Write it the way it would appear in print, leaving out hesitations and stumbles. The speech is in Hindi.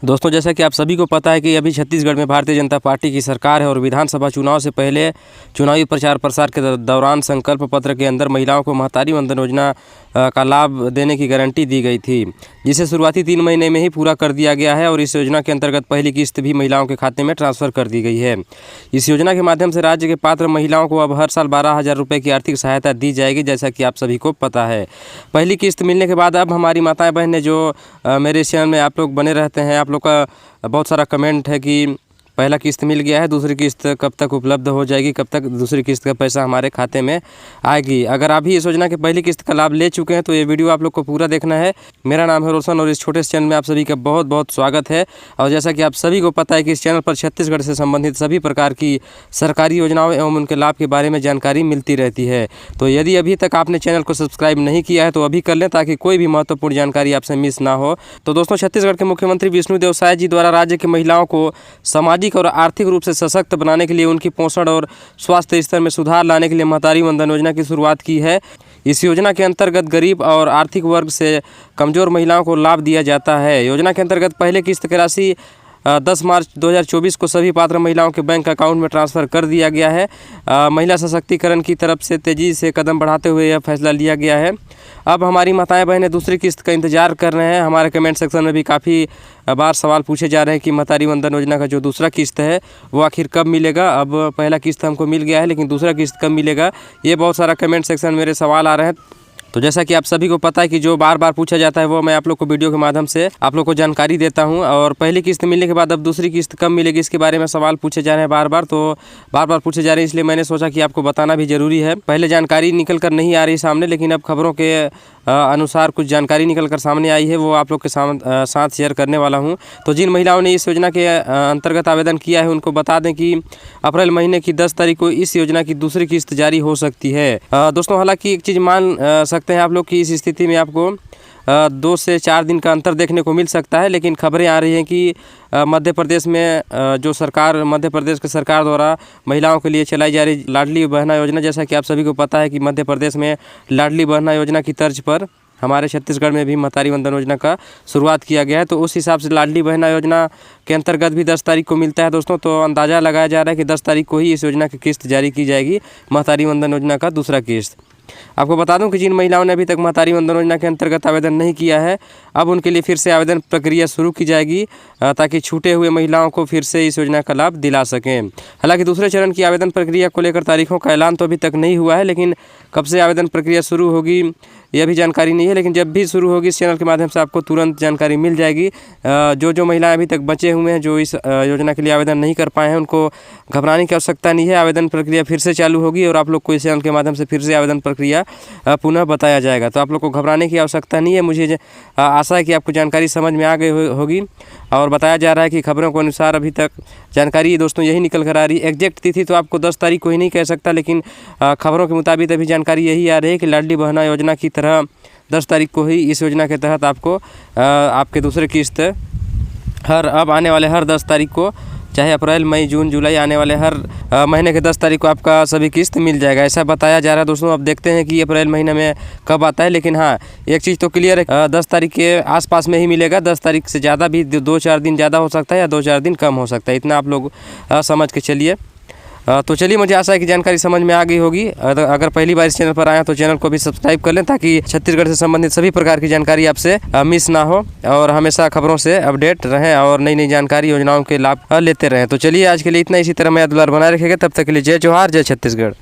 दोस्तों, जैसा कि आप सभी को पता है कि अभी छत्तीसगढ़ में भारतीय जनता पार्टी की सरकार है और विधानसभा चुनाव से पहले चुनावी प्रचार प्रसार के दौरान संकल्प पत्र के अंदर महिलाओं को महतारी वंदन योजना का लाभ देने की गारंटी दी गई थी, जिसे शुरुआती 3 महीने में ही पूरा कर दिया गया है और इस योजना के अंतर्गत पहली किस्त भी महिलाओं के खाते में ट्रांसफ़र कर दी गई है। इस योजना के माध्यम से राज्य के पात्र महिलाओं को अब हर साल 12,000 रुपये की आर्थिक सहायता दी जाएगी, जैसा कि आप सभी को पता है। पहली किस्त मिलने के बाद अब हमारी माताएँ बहनें जो मेरे चैनल में आप लोग बने रहते हैं, आप लोग का बहुत सारा कमेंट है कि पहला किस्त मिल गया है, दूसरी किस्त कब तक उपलब्ध हो जाएगी, कब तक दूसरी किस्त का पैसा हमारे खाते में आएगी। अगर आप भी इस योजना की पहली किस्त का लाभ ले चुके हैं तो ये वीडियो आप लोग को पूरा देखना है। मेरा नाम है रोशन और इस छोटे से चैनल में आप सभी का बहुत बहुत स्वागत है। और जैसा कि आप सभी को पता है कि इस चैनल पर छत्तीसगढ़ से संबंधित सभी प्रकार की सरकारी योजनाओं एवं उनके लाभ के बारे में जानकारी मिलती रहती है। तो यदि अभी तक आपने चैनल को सब्सक्राइब नहीं किया है तो अभी कर लें, ताकि कोई भी महत्वपूर्ण जानकारी आपसे मिस ना हो। तो दोस्तों, छत्तीसगढ़ के मुख्यमंत्री विष्णुदेव साय जी द्वारा राज्य की महिलाओं को सामाजिक और आर्थिक रूप से सशक्त बनाने के लिए उनकी पोषण और स्वास्थ्य स्तर में सुधार लाने के लिए महतारी वंदन योजना की शुरुआत की है। इस योजना के अंतर्गत गरीब और आर्थिक वर्ग से कमज़ोर महिलाओं को लाभ दिया जाता है। योजना के अंतर्गत पहले किस्त की राशि 10 मार्च 2024 को सभी पात्र महिलाओं के बैंक अकाउंट में ट्रांसफ़र कर दिया गया है। महिला सशक्तिकरण की तरफ से तेज़ी से कदम बढ़ाते हुए यह फैसला लिया गया है। अब हमारी माताएं बहनें दूसरी किस्त का इंतज़ार कर रहे हैं। हमारे कमेंट सेक्शन में भी काफ़ी बार सवाल पूछे जा रहे हैं कि महतारी वंदन योजना का जो दूसरा किस्त है वो आखिर कब मिलेगा। अब पहला किस्त हमको मिल गया है, लेकिन दूसरा किस्त कब मिलेगा, ये बहुत सारा कमेंट सेक्शन मेरे सवाल आ रहे हैं। तो जैसा कि आप सभी को पता है कि जो बार बार पूछा जाता है वो मैं आप लोग को वीडियो के माध्यम से आप लोग को जानकारी देता हूं। और पहली किस्त मिलने के बाद अब दूसरी किस्त कब मिलेगी, इसके बारे में सवाल पूछे जा रहे हैं बार बार पूछे जा रहे हैं, इसलिए मैंने सोचा कि आपको बताना भी ज़रूरी है। पहले जानकारी निकल कर नहीं आ रही सामने, लेकिन अब खबरों के अनुसार कुछ जानकारी निकल कर सामने आई है, वो आप लोग के साथ शेयर करने वाला हूं। तो जिन महिलाओं ने इस योजना के अंतर्गत आवेदन किया है उनको बता दें कि अप्रैल महीने की 10 तारीख को इस योजना की दूसरी किस्त जारी हो सकती है। दोस्तों, हालांकि एक चीज़ मान सकते हैं आप लोग कि इस स्थिति में आपको 2 से 4 दिन का अंतर देखने को मिल सकता है, लेकिन खबरें आ रही हैं कि मध्य प्रदेश में मध्य प्रदेश की सरकार द्वारा महिलाओं के लिए चलाई जा रही लाडली बहना योजना, जैसा कि आप सभी को पता है कि मध्य प्रदेश में लाडली बहना योजना की तर्ज पर हमारे छत्तीसगढ़ में भी महतारी वंदन योजना का शुरुआत किया गया है। तो उस हिसाब से लाडली बहना योजना के अंतर्गत भी 10 तारीख को मिलता है दोस्तों। तो अंदाज़ा लगाया जा रहा है कि 10 तारीख को ही इस योजना की किस्त जारी की जाएगी, महतारी वंदन योजना का दूसरा किस्त। आपको बता दूं कि जिन महिलाओं ने अभी तक महतारी वंदन योजना के अंतर्गत आवेदन नहीं किया है, अब उनके लिए फिर से आवेदन प्रक्रिया शुरू की जाएगी, ताकि छूटे हुए महिलाओं को फिर से इस योजना का लाभ दिला सकें। हालांकि दूसरे चरण की आवेदन प्रक्रिया को लेकर तारीखों का ऐलान तो अभी तक नहीं हुआ है, लेकिन कब से आवेदन प्रक्रिया शुरू होगी यह भी जानकारी नहीं है। लेकिन जब भी शुरू होगी इस चैनल के माध्यम से आपको तुरंत जानकारी मिल जाएगी। जो महिलाएं अभी तक बचे हुए हैं, जो इस योजना के लिए आवेदन नहीं कर पाए हैं, उनको घबराने की आवश्यकता नहीं है। आवेदन प्रक्रिया फिर से चालू होगी और आप लोग को इस चैनल के माध्यम से फिर से आवेदन प्रक्रिया पुनः बताया जाएगा। तो आप लोग को घबराने की आवश्यकता नहीं है। मुझे आशा है कि आपको जानकारी समझ में आ गई होगी। और बताया जा रहा है कि खबरों के अनुसार अभी तक जानकारी दोस्तों यही निकल कर आ रही है। एग्जैक्ट तिथि तो आपको 10 तारीख को ही नहीं कह सकता, लेकिन खबरों के मुताबिक अभी जानकारी यही आ रही है कि लाडली बहना योजना की तरह 10 तारीख को ही इस योजना के तहत आपको आपके दूसरे किस्त अब आने वाले हर 10 तारीख को, चाहे अप्रैल, मई, जून, जुलाई, आने वाले हर महीने के 10 तारीख को आपका सभी किस्त मिल जाएगा, ऐसा बताया जा रहा है दोस्तों। अब देखते हैं कि अप्रैल महीने में कब आता है, लेकिन हाँ, एक चीज़ तो क्लियर है, 10 तारीख के आसपास में ही मिलेगा। 10 तारीख से ज़्यादा भी 2-4 दिन ज़्यादा हो सकता है या 2-4 दिन कम हो सकता है, इतना आप लोग समझ के चलिए। तो चलिए, मुझे आशा है कि जानकारी समझ में आ गई होगी। अगर पहली बार इस चैनल पर आए तो चैनल को भी सब्सक्राइब कर लें, ताकि छत्तीसगढ़ से संबंधित सभी प्रकार की जानकारी आपसे मिस ना हो और हमेशा खबरों से अपडेट रहें और नई नई जानकारी योजनाओं के लाभ लेते रहें। तो चलिए, आज के लिए इतना। इसी तरह मैं दुलार बनाए रखेगा। तब तक के लिए जय जोहार, जय छत्तीसगढ़।